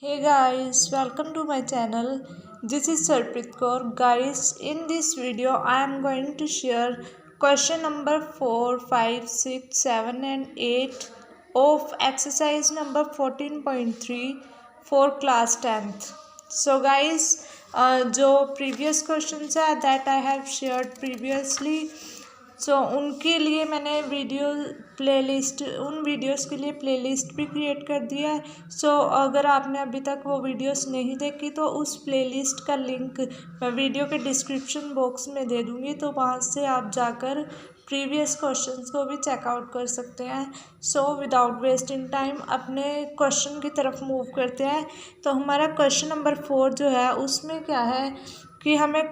Hey guys, welcome to my channel. This is Sarpreet Kaur. Guys, in this video I am going to share question number 4, 5, 6, 7 and 8 of exercise number 14.3 for class 10th. So guys, जो previous questions है that I have shared previously, सो उनके लिए मैंने उन videos के लिए playlist भी create कर दिया है। सो अगर आपने अभी तक वो वीडियोस नहीं देखी तो उस प्लेलिस्ट का लिंक मैं वीडियो के डिस्क्रिप्शन बॉक्स में दे दूँगी, तो वहाँ से आप जाकर प्रीवियस क्वेश्चंस को भी चेकआउट कर सकते हैं। सो विदाउट वेस्टिंग टाइम अपने क्वेश्चन की तरफ मूव करते हैं। तो हमारा क्वेश्चन नंबर 4 जो है उसमें क्या है कि हमें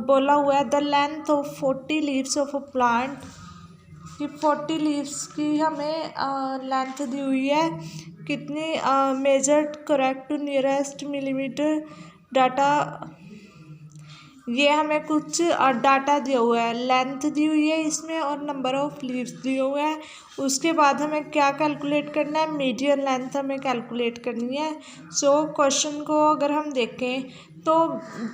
बोला हुआ है the length of 40 leaves of a plant, कि 40 लीव्स की हमें लेंथ दी हुई है, कितनी measured correct to nearest millimetre data. ये हमें कुछ डाटा दिया हुआ है, लेंथ दी हुई है इसमें और नंबर ऑफ लीव्स दिए हुए हैं। उसके बाद हमें क्या कैलकुलेट करना है, मीडियन लेंथ हमें कैलकुलेट करनी है। सो क्वेश्चन को अगर हम देखें तो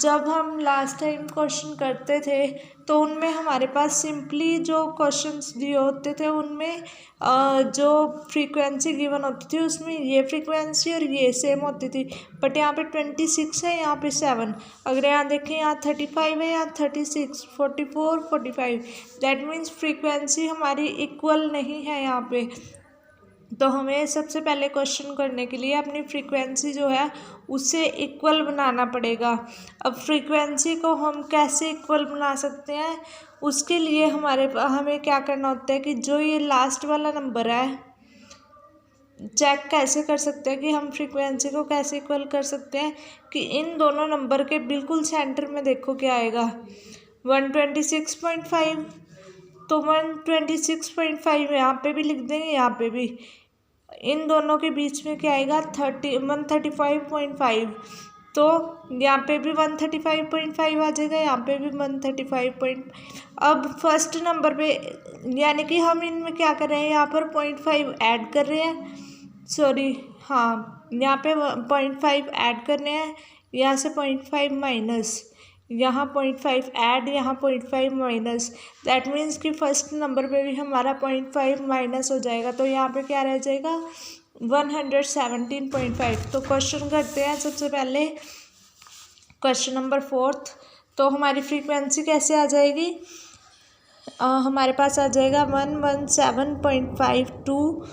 जब हम लास्ट टाइम क्वेश्चन करते थे तो उनमें हमारे पास सिंपली जो क्वेश्चंस दिए होते थे उनमें जो फ्रीक्वेंसी गिवन होती थी उसमें ये फ्रीक्वेंसी और ये सेम होती थी। बट यहाँ पे 26 है, यहाँ पे 7, अगर यहाँ देखें यहाँ 35 है, यहाँ 36, 44, 45, दैट मीन्स फ्रीक्वेंसी हमारी इक्वल नहीं है यहाँ पे। तो हमें सबसे पहले क्वेश्चन करने के लिए अपनी फ्रीक्वेंसी जो है उसे इक्वल बनाना पड़ेगा। अब फ्रीक्वेंसी को हम कैसे इक्वल बना सकते हैं, उसके लिए हमें क्या करना होता है कि जो ये लास्ट वाला नंबर है, चेक कैसे कर सकते हैं कि हम फ्रीक्वेंसी को कैसे इक्वल कर सकते हैं, कि इन दोनों नंबर के बिल्कुल सेंटर में देखो क्या आएगा 126.5, तो 126.5 यहाँ पे भी लिख देंगे, यहाँ पे भी। इन दोनों के बीच में क्या आएगा 135.5, तो यहाँ पे भी 135.5 आ जाएगा, यहाँ पे भी 135. अब फर्स्ट नंबर पे यानी कि हम इनमें क्या कर रहे हैं, यहाँ पर 0.5 ऐड कर रहे हैं, सॉरी हाँ यहाँ पे 0.5 ऐड कर रहे हैं, यहाँ से 0.5 माइनस, यहाँ 0.5 ऐड, यहाँ 0.5 माइनस, दैट मीन्स कि फर्स्ट नंबर पे भी हमारा 0.5 माइनस हो जाएगा, तो यहाँ पे क्या रह जाएगा 117.5। तो क्वेश्चन करते हैं सबसे पहले क्वेश्चन नंबर 4। तो हमारी फ्रीक्वेंसी कैसे आ जाएगी, हमारे पास आ जाएगा 117.5 टू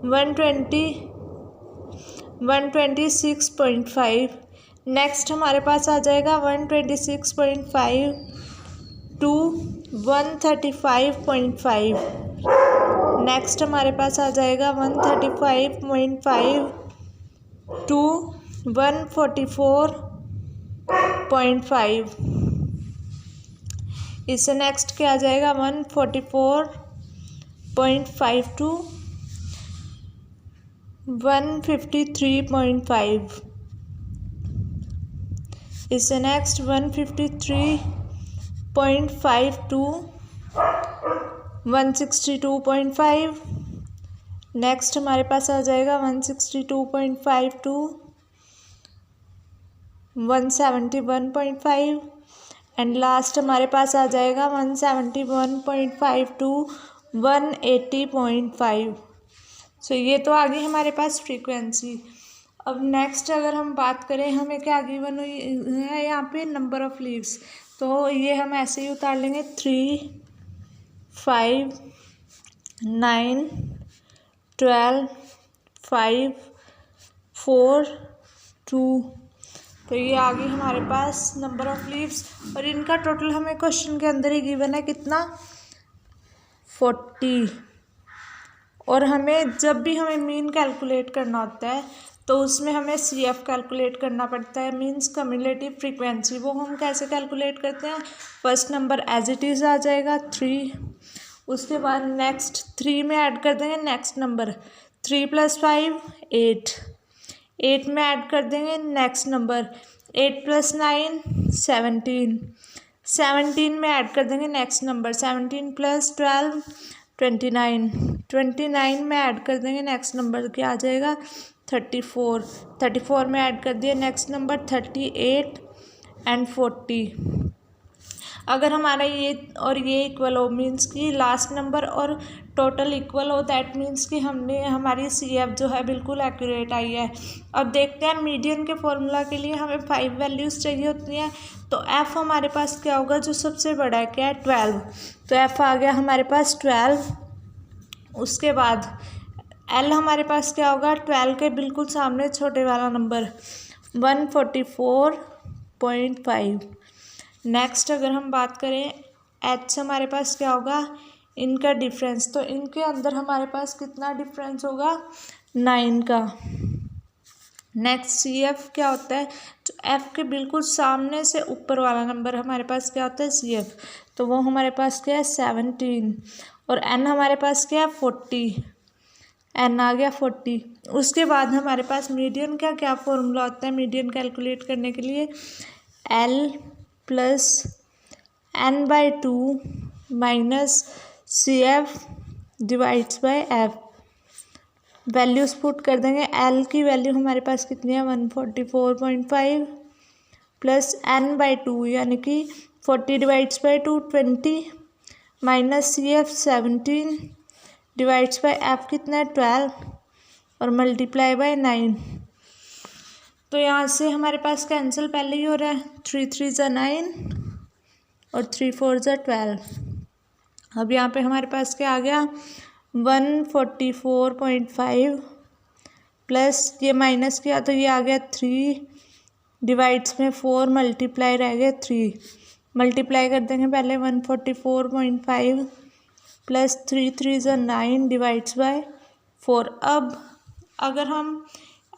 126.5। नेक्स्ट हमारे पास आ जाएगा 126.5 टू 135.5। नेक्स्ट हमारे पास आ जाएगा 135.5 टू 144.5। इससे नेक्स्ट क्या आ जाएगा 144.5 टू 153.5। इससे नेक्स्ट 153.5 टू 162.5। नेक्स्ट हमारे पास आ जाएगा 162.5 टू 171.5 एंड लास्ट हमारे पास आ जाएगा 171.5 टू 180.5। सो ये तो आ गई हमारे पास फ्रीक्वेंसी। अब नेक्स्ट अगर हम बात करें, हमें क्या गिवन हुई है यहाँ पे नंबर ऑफ लीव्स, तो ये हम ऐसे ही उतार लेंगे 3, 5, 9, 12, 5, 4, 2। तो ये आ गई हमारे पास नंबर ऑफ लीव्स और इनका टोटल हमें क्वेश्चन के अंदर ही गिवन है कितना 40। और हमें जब भी हमें मीन कैलकुलेट करना होता है तो उसमें हमें CF कैलकुलेट करना पड़ता है, मीन्स कम्युलेटिव फ्रीक्वेंसी। वो हम कैसे कैलकुलेट करते हैं, first number as it is आ जाएगा 3, उसके बाद नेक्स्ट 3 में ऐड कर देंगे नेक्स्ट नंबर 3 + 5 8, 8 में ऐड कर देंगे नेक्स्ट नंबर 8 + 9 17, 17 में ऐड कर देंगे नेक्स्ट नंबर 17 + 12 29, 29 में ऐड कर देंगे नेक्स्ट नंबर क्या आ जाएगा 34 में ऐड कर दिया। Next number 38 and 40। अगर हमारा ये और ये इक्वल हो मीन्स कि लास्ट नंबर और टोटल इक्वल हो, दैट मीन्स कि हमारी CF जो है बिल्कुल एक्यूरेट आई है। अब देखते हैं मीडियन के फॉर्मूला के लिए हमें 5 वैल्यूज़ चाहिए होती हैं। तो F हमारे पास क्या होगा, जो सबसे बड़ा है क्या है 12, तो F आ गया हमारे पास 12। उसके बाद L हमारे पास क्या होगा, 12 के बिल्कुल सामने छोटे वाला नंबर 144.5। नेक्स्ट अगर हम बात करें H हमारे पास क्या होगा, इनका डिफरेंस, तो इनके अंदर हमारे पास कितना डिफरेंस होगा, 9 का। नेक्स्ट CF क्या होता है, तो F के बिल्कुल सामने से ऊपर वाला नंबर हमारे पास क्या होता है CF, तो वो हमारे पास क्या है 17। और N हमारे पास क्या है 40, N आ गया 40। उसके बाद हमारे पास मीडियन का क्या फॉर्मूला होता है, मीडियन कैलकुलेट करने के लिए L plus N/2 minus CF divides bye F। Values put कर देंगे। L की वैल्यू हमारे पास कितनी है 144.5 प्लस N/2 यानी कि 40 divides bye 2 20 minus CF 17 divides bye F कितना है 12 और मल्टीप्लाई बाय 9। तो यहाँ से हमारे पास कैंसिल पहले ही हो रहा है, 3 3 ज़ा 9 और 3 4 ज़ा 12। अब यहाँ पे हमारे पास क्या आ गया 144.5 प्लस ये माइनस किया तो ये आ गया 3 डिवाइड्स में 4 मल्टीप्लाई रह गया 3। मल्टीप्लाई कर देंगे पहले 144.5 प्लस 3 3 ज़ा 9 डिवाइड्स बाय 4। अब अगर हम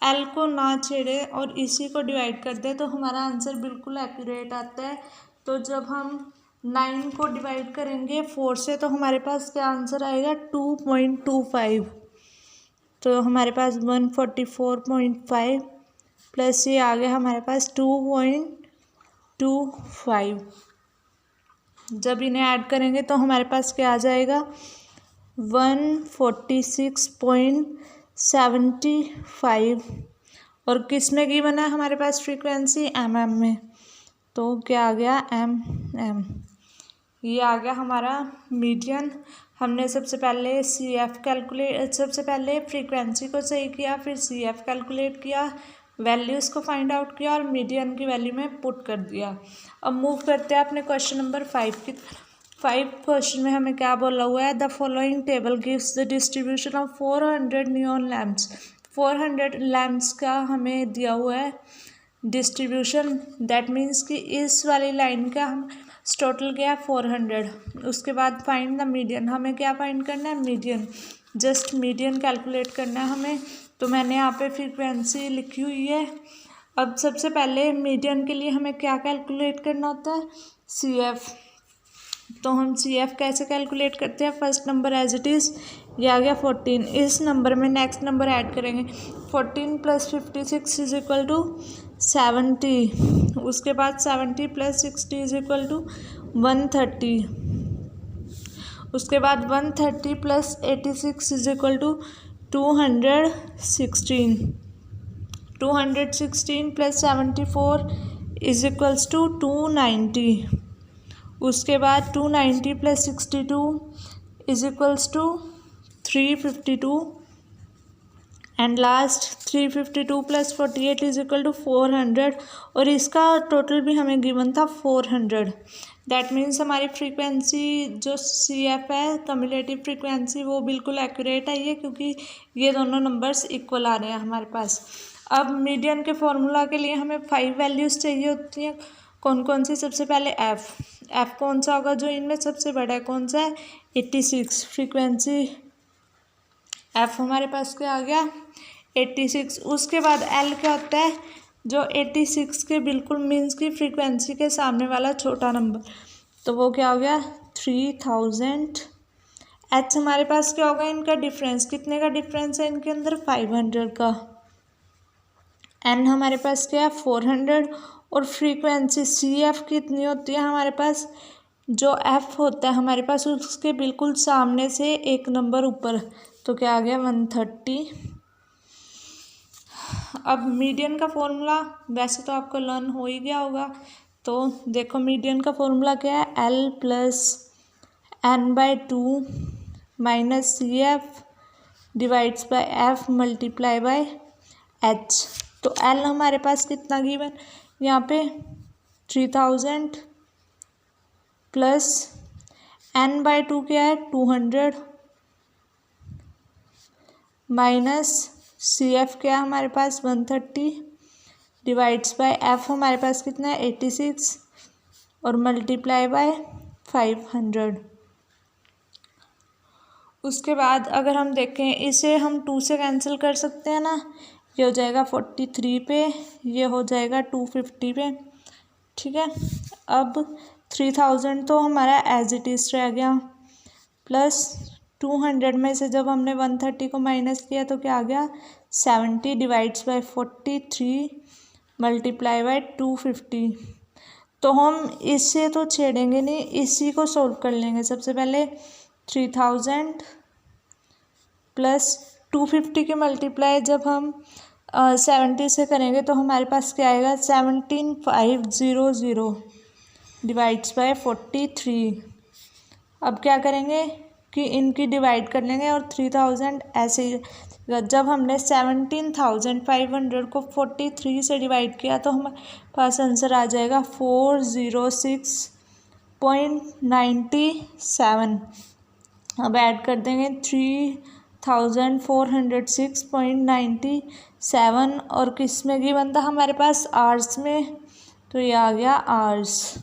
L को ना छेड़े और इसी को डिवाइड कर दें तो हमारा आंसर बिल्कुल एक्यूरेट आता है। तो जब हम 9 को डिवाइड करेंगे 4 से तो हमारे पास क्या आंसर आएगा 2.25। तो हमारे पास 144.5 प्लस ये आ गया हमारे पास 2.25। जब इन्हें ऐड करेंगे तो हमारे पास क्या आ जाएगा 146.75। और किस में गिवन है हमारे पास फ्रीक्वेंसी mm में, तो क्या आ गया mm। ये आ गया हमारा मीडियन। हमने सबसे पहले फ्रीक्वेंसी को सही किया, फिर CF कैलकुलेट किया, वैल्यूज़ को फाइंड आउट किया और मीडियन की वैल्यू में पुट कर दिया। अब मूव करते हैं अपने क्वेश्चन नंबर 5 की। 5 क्वेश्चन में हमें क्या बोला हुआ है, the following table gives the distribution of 400 neon lamps. 400 lamps का हमें दिया हुआ है डिस्ट्रीब्यूशन, दैट मीन्स कि इस वाली लाइन का हम टोटल गया 400। उसके बाद फाइंड द मीडियन, हमें क्या फाइंड करना है मीडियन, जस्ट मीडियन कैलकुलेट करना है हमें। तो मैंने यहाँ पे फ्रीक्वेंसी लिखी हुई है। अब सबसे पहले मीडियन के लिए हमें क्या कैलकुलेट करना होता है CF। तो हम CF कैसे कैलकुलेट करते हैं, first number as it is ये आ गया 14, इस नंबर में नेक्स्ट नंबर ऐड करेंगे 14 प्लस 56 इज इक्वल टू 70। उसके बाद 70 प्लस 60 इज इक्वल टू 130। उसके बाद 130 plus 86 is equal to 216। 216 plus 74 is equals to 290। उसके बाद 290 plus 62 is equals to 352 and last 352 plus 48 is equal to 400। और इसका टोटल भी हमें गिवन था 400। दैट मीन्स हमारी फ्रीक्वेंसी जो CF है कम्युलेटिव फ्रीक्वेंसी वो बिल्कुल एक्यूरेट आई है, क्योंकि ये दोनों नंबर्स इक्वल आ रहे हैं हमारे पास। अब मीडियन के फॉर्मूला के लिए हमें 5 वैल्यूज़ चाहिए होती हैं। कौन कौन सी, सबसे पहले F कौन सा होगा, जो इनमें सबसे बड़ा है कौन सा है 86। फ्रीक्वेंसी F हमारे पास क्या आ गया 86। उसके बाद L क्या होता है, जो 86 के बिल्कुल मीन्स की फ्रीक्वेंसी के सामने वाला छोटा नंबर, तो वो क्या हो गया 3000। H हमारे पास क्या होगा, इनका डिफरेंस, कितने का डिफरेंस है इनके अंदर 500 का। N हमारे पास क्या है 400। और फ्रीक्वेंसी CF कितनी होती है हमारे पास, जो F होता है हमारे पास उसके बिल्कुल सामने से एक नंबर ऊपर, तो क्या आ गया 130। अब मीडियन का फॉर्मूला वैसे तो आपको लर्न हो ही गया होगा। तो देखो मीडियन का फॉर्मूला क्या है, L plus n/2 minus CF divides bye F multiply by H। तो L हमारे पास कितना गिवन यहाँ पे 3000 प्लस n/2 क्या है 200 माइनस CF क्या है हमारे पास 130 डिवाइड्स बाय F हमारे पास कितना है 86 और मल्टीप्लाई बाय 500। उसके बाद अगर हम देखें इसे हम 2 से कैंसिल कर सकते हैं ना, ये हो जाएगा 43 पे, ये हो जाएगा 250 पे, ठीक है। अब 3000 तो हमारा एज इट इज़ रह गया, प्लस 200 में से जब हमने 130 को माइनस किया तो क्या आ गया 70 डिवाइड्स बाय 43 मल्टीप्लाई बाय 250। तो हम इससे तो छेड़ेंगे नहीं, इसी को सोल्व कर लेंगे। सबसे पहले 3000 प्लस 250 के मल्टीप्लाई जब हम 70 से करेंगे तो हमारे पास क्या आएगा 17500 डिवाइड्स बाय 43। अब क्या करेंगे कि इनकी डिवाइड कर लेंगे और 3000 ऐसे ही, जब हमने 17500 को 43 से डिवाइड किया तो हमारे पास आंसर आ जाएगा 406.97। अब ऐड कर देंगे 3406.97 और किस में गिवन था हमारे पास आर्स में, तो ये आ गया आर्स।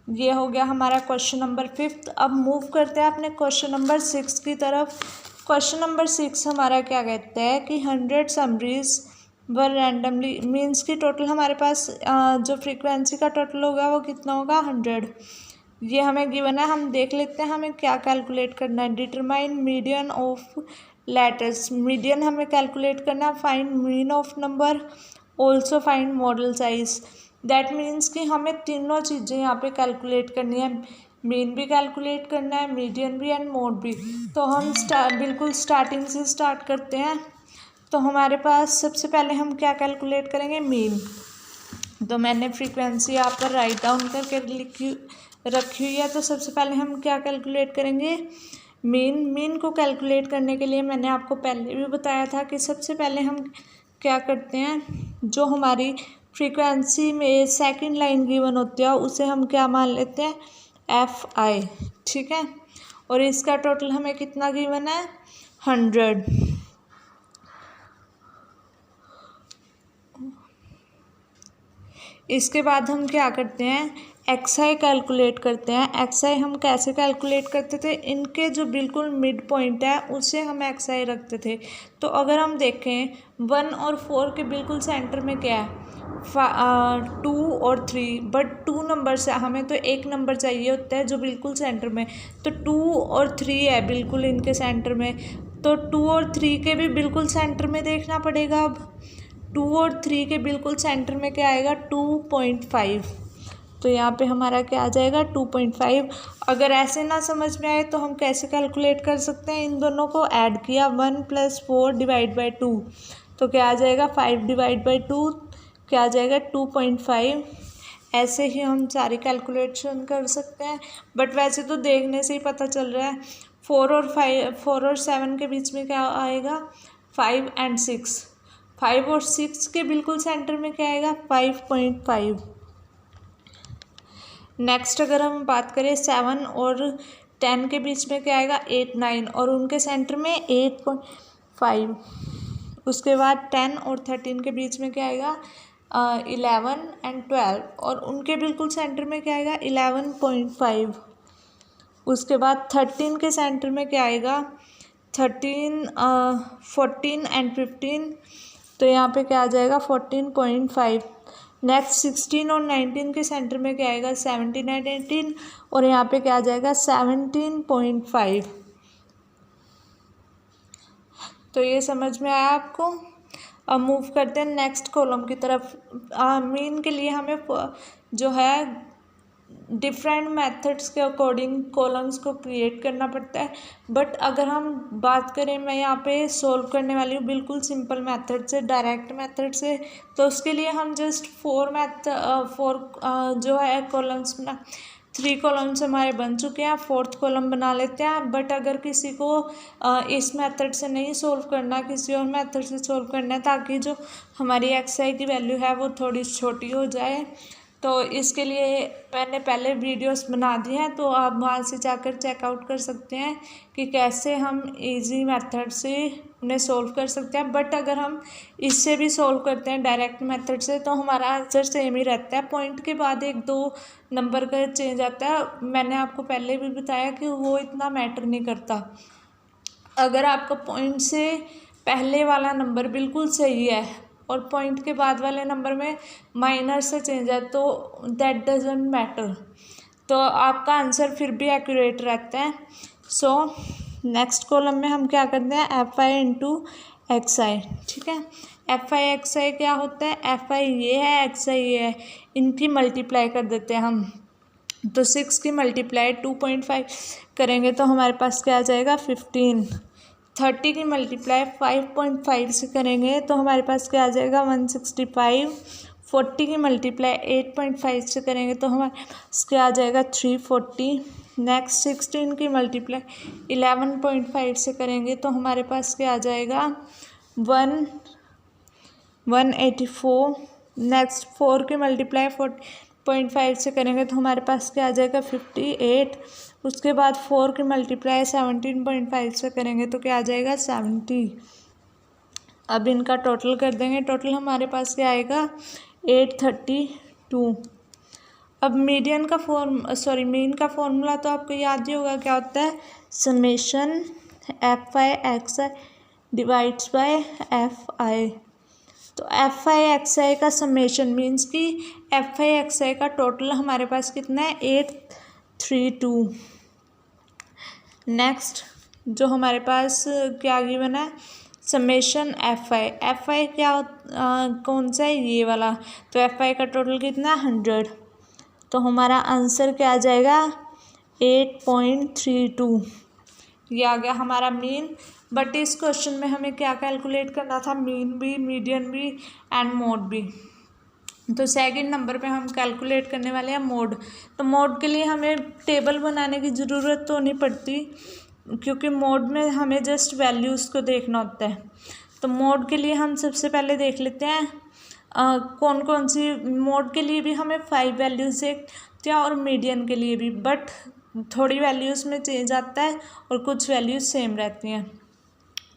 ये हो गया हमारा क्वेश्चन नंबर 5। अब मूव करते हैं अपने क्वेश्चन नंबर 6 की तरफ। क्वेश्चन नंबर 6 हमारा क्या कहता है कि 100 समरीज वर रैंडमली, मीन्स की टोटल हमारे पास जो फ्रीक्वेंसी का टोटल होगा वो कितना होगा 100। ये हमें गिवन है, हम देख लेते हैं हमें क्या कैलकुलेट करना है। Determine median of letters, median हमें कैलकुलेट करना है। Find mean of number, also find model size. That means कि हमें तीनों चीज़ें यहाँ पे कैलकुलेट करनी है, मीन भी कैलकुलेट करना है, मीडियन भी एंड मोड भी। तो हम बिल्कुल स्टार्टिंग से स्टार्ट करते हैं। तो हमारे पास सबसे पहले हम क्या कैलकुलेट करेंगे मीन। तो मैंने फ्रीक्वेंसी यहाँ पर राइट डाउन करके रखी हुई है। तो सबसे पहले हम क्या कैलकुलेट करेंगे मीन को कैलकुलेट करने के लिए मैंने आपको पहले भी बताया था कि सबसे पहले हम क्या करते हैं, जो हमारी फ्रीक्वेंसी में सेकंड लाइन गिवन होती है उसे हम क्या मान लेते हैं FI, ठीक है। और इसका टोटल हमें कितना गिवन है 100। इसके बाद हम क्या करते हैं XI कैलकुलेट करते हैं। XI हम कैसे कैलकुलेट करते थे, इनके जो बिल्कुल मिड पॉइंट है उसे हम XI रखते थे। तो अगर हम देखें 1 और 4 के बिल्कुल सेंटर में क्या है 2 और 3, बट 2 नंबर से हमें तो एक नंबर चाहिए होता है जो बिल्कुल सेंटर में, तो 2 और 3 है बिल्कुल इनके सेंटर में। तो 2 और 3 के भी बिल्कुल सेंटर में देखना पड़ेगा। अब 2 और 3 के बिल्कुल सेंटर में क्या आएगा 2.5। तो यहाँ पे हमारा क्या आ जाएगा 2.5। अगर ऐसे ना समझ में आए तो हम कैसे कैलकुलेट कर सकते हैं, इन दोनों को ऐड किया 1 + 4 डिवाइड बाई 2, तो क्या आ जाएगा 5 डिवाइड बाई 2, क्या आ जाएगा 2.5। ऐसे ही हम सारी कैलकुलेशन कर सकते हैं, बट वैसे तो देखने से ही पता चल रहा है 4 और 7 के बीच में क्या आएगा 5 और 6। 5 और 6 के बिल्कुल सेंटर में क्या आएगा 5.5। नेक्स्ट अगर हम बात करें 7 और 10 के बीच में क्या आएगा 8, 9 और उनके सेंटर में 8.5। उसके बाद 10 और 13 के बीच में क्या आएगा 11 और 12 और उनके बिल्कुल सेंटर में क्या आएगा 11.5। उसके बाद 13 के सेंटर में क्या आएगा 14 और 15, तो यहाँ पे क्या आ जाएगा 14.5। नेक्स्ट 16 और 19 के सेंटर में क्या आएगा 17 और 18 और यहाँ पे क्या आ जाएगा 17.5। तो ये समझ में आया आपको। अब मूव करते हैं नेक्स्ट कॉलम की तरफ। मीन के लिए हमें जो है डिफरेंट मेथड्स के अकॉर्डिंग कॉलम्स को क्रिएट करना पड़ता है। बट अगर हम बात करें, मैं यहाँ पे सोल्व करने वाली हूँ बिल्कुल सिंपल मेथड से, डायरेक्ट मेथड से। तो उसके लिए हम जस्ट फोर जो है कॉलम्स बना, 3 कॉलम्स हमारे बन चुके हैं, 4th कॉलम बना लेते हैं। बट अगर किसी को इस मेथड से नहीं सोल्व करना, किसी और मेथड से सोल्व करना है, ताकि जो हमारी एक्सआई की वैल्यू है वो थोड़ी छोटी हो जाए, तो इसके लिए मैंने पहले वीडियोस बना दी हैं, तो आप वहाँ से जाकर चेकआउट कर सकते हैं कि कैसे हम इजी मेथड से उन्हें सोल्व कर सकते हैं। बट अगर हम इससे भी सोल्व करते हैं डायरेक्ट मेथड से, तो हमारा आंसर सेम ही रहता है। पॉइंट के बाद 1-2 नंबर का चेंज आता है। मैंने आपको पहले भी बताया कि वो इतना मैटर नहीं करता। अगर आपका पॉइंट से पहले वाला नंबर बिल्कुल सही है और पॉइंट के बाद वाले नंबर में माइनर से चेंज है, तो दैट डजंट मैटर, तो आपका आंसर फिर भी एक्यूरेट रहता है। सो नेक्स्ट कॉलम में हम क्या करते हैं, एफ आई इंटू एक्स आई। ठीक है, एफ आई एक्स आई क्या होता है, एफ आई ये है, एक्स आई ये है, इनकी मल्टीप्लाई कर देते हैं हम। तो 6 की मल्टीप्लाई 2.5 करेंगे तो हमारे पास क्या आ जाएगा, 15। 30 की मल्टीप्लाई 5.5 से करेंगे तो हमारे पास क्या आ जाएगा, 165। 40 की मल्टीप्लाई 8.5 से करेंगे तो हमारे पास क्या आ जाएगा, 340। नेक्स्ट 16 की मल्टीप्लाई 11.5 से करेंगे तो हमारे पास क्या आ जाएगा, 184। नेक्स्ट 4 की मल्टीप्लाई 40.5 से करेंगे तो हमारे पास क्या आ जाएगा, 58। उसके बाद 4 की मल्टीप्लाई 17.5 से करेंगे तो क्या आ जाएगा, 70। अब इनका टोटल कर देंगे, टोटल हमारे पास क्या आएगा, 832। अब मीन का फॉर्मूला तो आपको याद ही होगा, क्या होता है, summation F I x I divides by F I. तो एफ आई एक्स आई का समेशन मीन्स कि एफ आई एक्स आई का टोटल हमारे पास कितना है, 832। नेक्स्ट जो हमारे पास क्या गिवन है, समेशन एफ आई क्या कौन सा है, ये वाला। तो एफ आई का टोटल कितना है, 100। तो हमारा आंसर क्या आ जाएगा, 8.32। ये आ गया हमारा मीन। बट इस क्वेश्चन में हमें क्या कैलकुलेट करना था, मीन भी, मीडियन भी एंड मोड भी। तो सेकंड नंबर पे हम कैलकुलेट करने वाले हैं मोड। तो मोड के लिए हमें टेबल बनाने की ज़रूरत तो नहीं पड़ती, क्योंकि मोड में हमें जस्ट वैल्यूज़ को देखना होता है। तो मोड के लिए हम सबसे पहले देख लेते हैं कौन कौन सी, मोड के लिए भी हमें 5 वैल्यूज़ देखते हैं और मीडियन के लिए भी, बट थोड़ी वैल्यूज़ में चेंज आता है और कुछ वैल्यूज़ सेम रहती हैं।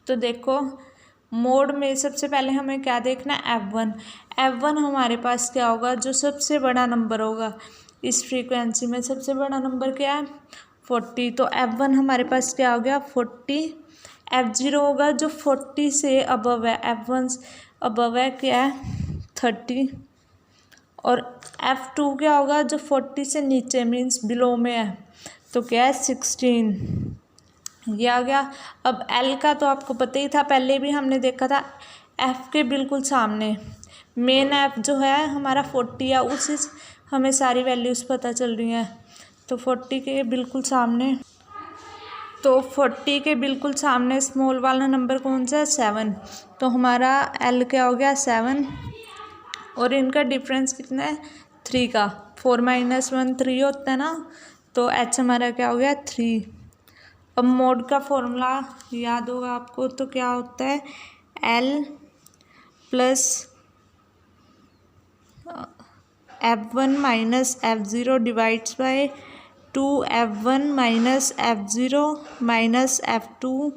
तो देखो मोड में सबसे पहले हमें क्या देखना है, F1 हमारे पास क्या होगा, जो सबसे बड़ा नंबर होगा इस फ्रीक्वेंसी में, सबसे बड़ा नंबर क्या है, 40। तो F1 हमारे पास क्या हो गया, 40। F0 होगा जो 40 से अबव है, F1 अबव है क्या है, 30। और F2 क्या होगा, जो 40 से नीचे मीन्स बिलो में है, तो क्या है, 16। ये आ गया। अब L का तो आपको पता ही था, पहले भी हमने देखा था, F के बिल्कुल सामने मेन F जो है हमारा 40 है, उसी हमें सारी वैल्यूज़ पता चल रही हैं। तो 40 के बिल्कुल सामने, तो 40 के बिल्कुल सामने स्मॉल वाला नंबर कौन सा है, 7। तो हमारा L क्या हो गया, 7। और इनका डिफरेंस कितना है, 3 का। 4 - 1 3 होता है ना, तो H हमारा क्या हो गया, 3। अब मोड का फॉर्मूला याद होगा आपको, तो क्या होता है, L plus F1 minus F0 divides bye 2F1 minus F0 minus F2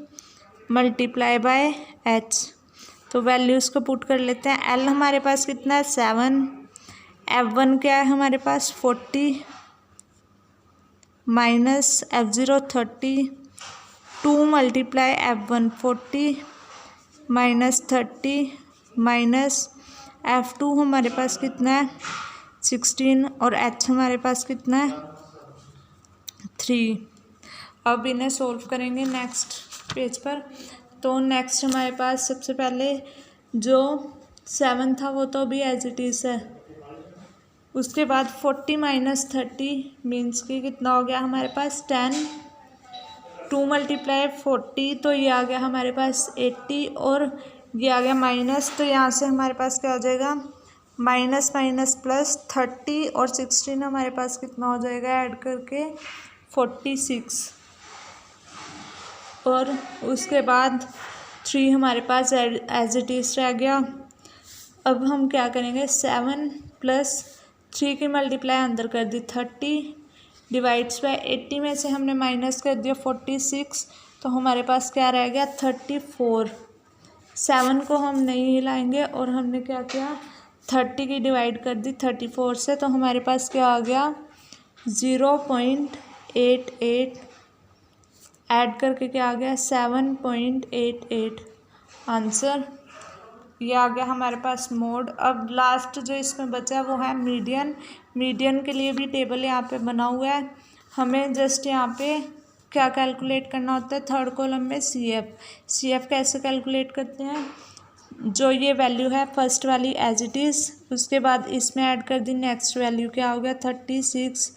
multiply by H। तो वैल्यूज़ को पुट कर लेते हैं। L हमारे पास कितना है, 7। F1 क्या है हमारे पास, 40 minus F0 30। 2 multiply F1 40 minus 30 minus F2 हमारे पास कितना है, 16। और H हमारे पास कितना है, 3। अब इन्हें सोल्व करेंगे नेक्स्ट पेज पर। तो नेक्स्ट हमारे पास सबसे पहले जो 7 था वो तो अभी एज इट इज़ है, उसके बाद 40 माइनस 30 मीन्स कि कितना हो गया हमारे पास 10। 2 मल्टीप्लाई 40 तो ये आ गया हमारे पास 80 और ये आ गया माइनस, तो यहाँ से हमारे पास क्या हो जाएगा माइनस माइनस प्लस 30 और 16 हमारे पास कितना हो जाएगा ऐड करके 46। और उसके बाद 3 हमारे पास एज इट इज़ रह गया। अब हम क्या करेंगे 7 प्लस 3 की मल्टीप्लाई अंदर कर दी 30 डिवाइड्स बाय 80 में से हमने माइनस कर दिया 46, तो हमारे पास क्या रह गया 34। 7 को हम नहीं हिलाएंगे और हमने क्या किया 30 की डिवाइड कर दी 34 से, तो हमारे पास क्या आ गया 0.88 ऐड करके क्या आ गया 7.88 आंसर। ये आ गया हमारे पास मोड। अब लास्ट जो इसमें बचा वो है मीडियन। मीडियन के लिए भी टेबल यहाँ पे बना हुआ है। हमें जस्ट यहाँ पे क्या कैलकुलेट करना होता है थर्ड कॉलम में सी एफ कैसे कैलकुलेट करते हैं, जो ये वैल्यू है फर्स्ट वाली एज इट इज़, उसके बाद इसमें ऐड कर दी नेक्स्ट वैल्यू क्या हो गया 36,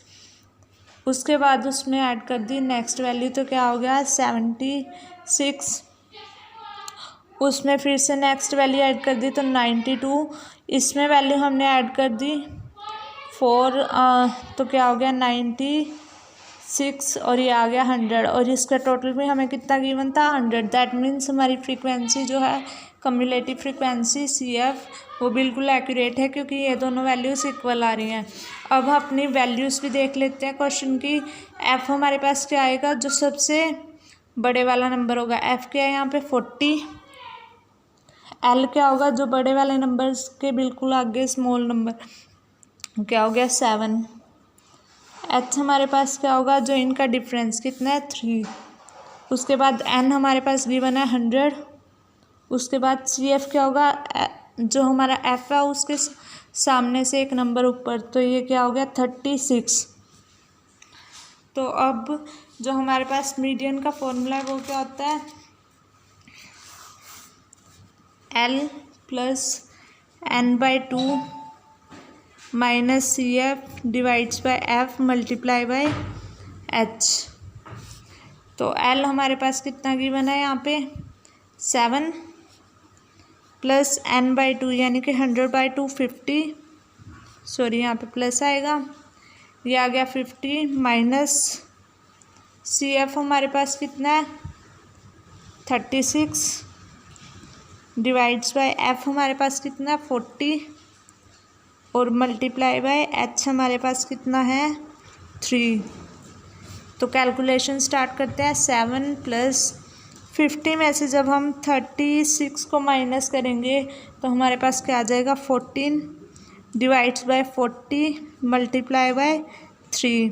उसके बाद उसमें ऐड कर दी नेक्स्ट वैल्यू तो क्या हो गया 76, उसमें फिर से नेक्स्ट वैल्यू ऐड कर दी तो 92, इसमें वैल्यू हमने ऐड कर दी 4 तो क्या हो गया 96 और ये आ गया 100 और इसका टोटल भी हमें कितना गिवन था 100। दैट मीन्स हमारी फ्रीक्वेंसी जो है कम्युलेटिव फ्रीक्वेंसी सी एफ वो बिल्कुल एक्यूरेट है क्योंकि ये दोनों वैल्यूज़ इक्वल आ रही हैं। अब अपनी वैल्यूज़ भी देख लेते हैं क्वेश्चन की। एफ़ हमारे पास क्या आएगा जो सबसे बड़े वाला नंबर होगा, एफ़ क्या है यहाँ पे 40। एल क्या होगा जो बड़े वाले नंबर्स के बिल्कुल आगे स्मॉल नंबर क्या हो गया 7। एच हमारे पास क्या होगा जो इनका डिफरेंस कितना है 3। उसके बाद एन हमारे पास गिवन है 100। उसके बाद सी एफ क्या होगा जो हमारा एफ है उसके सामने से एक नंबर ऊपर, तो ये क्या हो गया 36। तो अब जो हमारे पास मीडियन का फॉर्मूला है वो क्या होता है l plus n by 2 minus c f divides by f multiply by h. तो एल हमारे पास कितना गिवन है यहाँ पे 7 प्लस एन बाई 2 यानी कि 100/2 50, सॉरी यहाँ पे प्लस आएगा, ये आ गया 50 माइनस सी एफ हमारे पास कितना है 36 डिवाइड्स बाय एफ हमारे पास कितना है 40 और मल्टीप्लाई बाय एच हमारे पास कितना है 3। तो कैलकुलेशन स्टार्ट करते हैं 7 प्लस 50 में से जब हम 36 को माइनस करेंगे तो हमारे पास क्या आ जाएगा 14 डिवाइड्स बाय 40 मल्टीप्लाई बाय 3।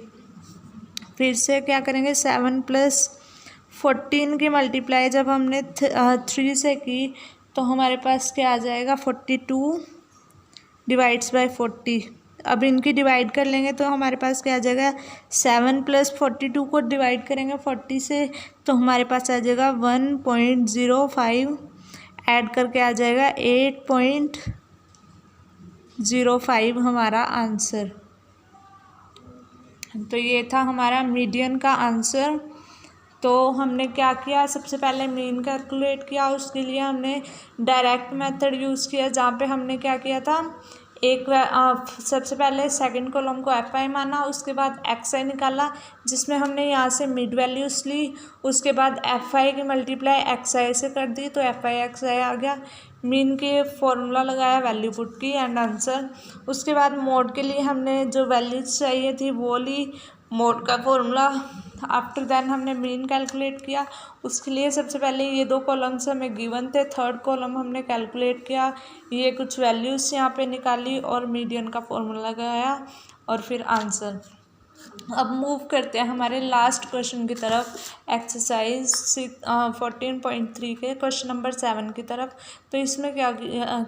फिर से क्या करेंगे 7 प्लस 14 की मल्टीप्लाई जब हमने 3 से की तो हमारे पास क्या आ जाएगा 42 डिवाइड्स बाय 40। अब इनकी डिवाइड कर लेंगे तो हमारे पास क्या आ जाएगा 7 प्लस 42 को डिवाइड करेंगे 40 से तो हमारे पास आ जाएगा 1.05 ऐड करके आ जाएगा 8.05 हमारा आंसर। तो ये था हमारा मीडियन का आंसर। तो हमने क्या किया सबसे पहले मीन कैलकुलेट किया, उसके लिए हमने डायरेक्ट मेथड यूज़ किया जहाँ पे हमने क्या किया था एक सबसे पहले सेकंड कॉलम को एफ आई माना, उसके बाद एक्स आई निकाला जिसमें हमने यहाँ से मिड वैल्यूज़ ली, उसके बाद एफ आई की मल्टीप्लाई एक्स आई से कर दी तो एफ आई एक्स आई आ गया। मीन के फॉर्मूला लगाया वैल्यू पुट की एंड आंसर। उसके बाद मोड के लिए हमने जो वैल्यूज चाहिए थी वो ली, मोड का फॉर्मूला। आफ्टर दैन हमने मीन कैलकुलेट किया, उसके लिए सबसे पहले ये 2 कॉलम्स हमें गिवन थे, थर्ड कॉलम हमने कैलकुलेट किया, ये कुछ वैल्यूज़ यहाँ पे निकाली और मीडियन का फॉर्मूला लगाया और फिर आंसर। अब मूव करते हैं हमारे लास्ट क्वेश्चन की तरफ, एक्सरसाइज 14.3 के क्वेश्चन नंबर 7 की तरफ। तो इसमें क्या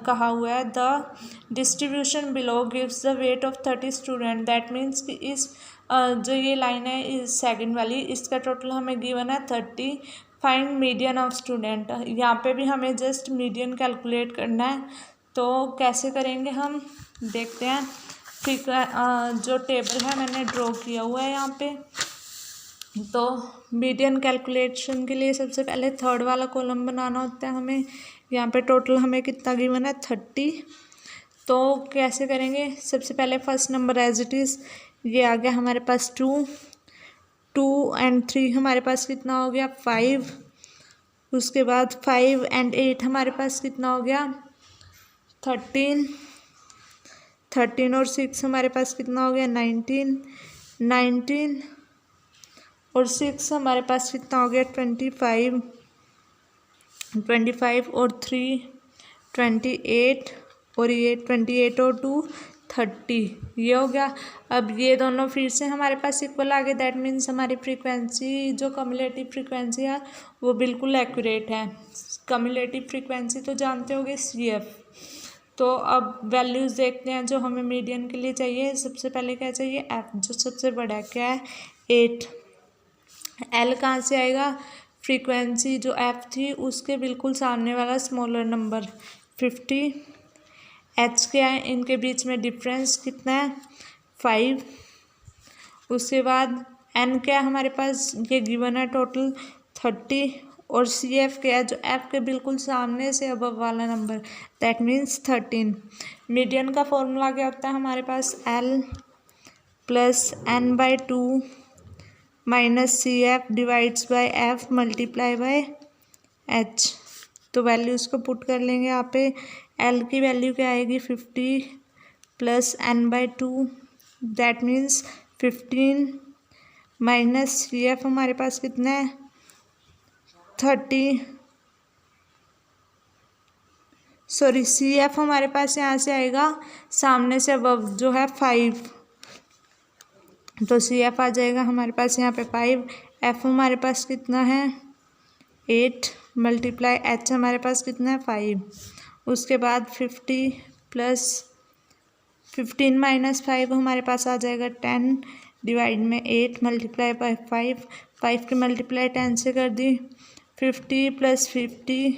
कहा हुआ है the distribution below gives the weight of 30 student. That means कि इस जो ये लाइन है इस सेकंड वाली इसका टोटल हमें गिवन है 30। Find median of student. यहाँ पे भी हमें जस्ट मीडियन कैलकुलेट करना है, तो कैसे करेंगे हम देखते हैं। जो टेबल है मैंने ड्रॉ किया हुआ है यहाँ पे। तो मीडियन कैलकुलेशन के लिए सबसे पहले थर्ड वाला कॉलम बनाना होता है हमें। यहाँ पे टोटल हमें कितना गिवन है 30। तो कैसे करेंगे, सबसे पहले first number as it is ये आ गया हमारे पास 2 एंड 3 हमारे पास कितना हो गया 5। उसके बाद 5 एंड 8 हमारे पास कितना हो गया 13 और 6 हमारे पास कितना हो गया 19 और 6 हमारे पास कितना हो गया 25 और 3 28 और ये 28 और 2 30 ये हो गया। अब ये दोनों फिर से हमारे पास इक्वल आ गए, दैट मीन्स हमारी फ्रीक्वेंसी जो कम्युलेटिव फ्रीक्वेंसी है वो बिल्कुल एक्यूरेट है। कम्युलेटिव फ्रीक्वेंसी तो जानते होगे CF। तो अब वैल्यूज़ देखते हैं जो हमें मीडियन के लिए चाहिए। सबसे पहले क्या चाहिए F, जो सबसे बड़ा है क्या है 8। L कहाँ से आएगा, फ्रीक्वेंसी जो F थी उसके बिल्कुल सामने वाला स्मॉलर नंबर 50। H क्या है, इनके बीच में डिफरेंस कितना है 5। उसके बाद N क्या है हमारे पास, ये गिवन है टोटल 30। और CF क्या है, जो F के बिल्कुल सामने से अबव वाला नंबर, दैट मीन्स 13। मीडियन का फॉर्मूला क्या होता है हमारे पास, L plus N/2 minus CF divides bye F multiply by H। तो वैल्यूज़ को पुट कर लेंगे यहाँ पे। L की वैल्यू क्या आएगी 50 plus N/2 that means 15 minus CF हमारे पास कितना है 30। सॉरी CF हमारे पास यहाँ से आएगा सामने से अबव जो है 5, तो CF आ जाएगा हमारे पास यहाँ पे 5। F हमारे पास कितना है 8 मल्टीप्लाई H हमारे पास कितना है 5। उसके बाद 50 प्लस 15 माइनस 5 हमारे पास आ जाएगा 10 डिवाइड में 8 मल्टीप्लाई बाय 5 की मल्टीप्लाई 10 से कर दी। 50 प्लस 50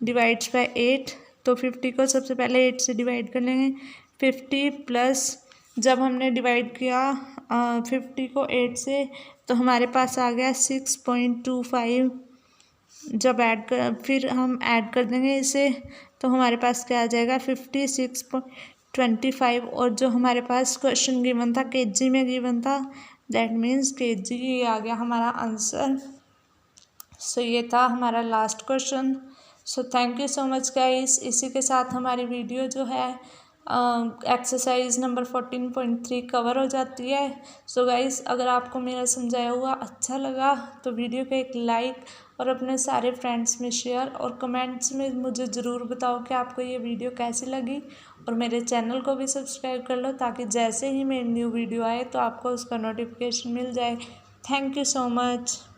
डिवाइड्स बाय 8, तो 50 को सबसे पहले 8 से डिवाइड कर लेंगे। 50 प्लस जब हमने डिवाइड किया 50 को 8 से, तो हमारे पास आ गया 6.25। जब फिर हम ऐड कर देंगे इसे, तो हमारे पास क्या आ जाएगा 56.25। और जो हमारे पास क्वेश्चन गिवन था kg में गिवन था, दैट मीन्स kg, ये आ गया हमारा आंसर। सो ये था हमारा last question. So thank you so much guys. इसी के साथ हमारी वीडियो जो है एक्सरसाइज नंबर 14.3 कवर हो जाती है। सो गाइस, अगर आपको मेरा समझाया हुआ अच्छा लगा तो वीडियो को एक लाइक और अपने सारे फ्रेंड्स में शेयर, और कमेंट्स में मुझे ज़रूर बताओ कि आपको ये वीडियो कैसी लगी। और मेरे चैनल को भी सब्सक्राइब कर लो ताकि जैसे ही मेरी न्यू वीडियो आए तो आपको उसका नोटिफिकेशन मिल जाए। Thank you so much.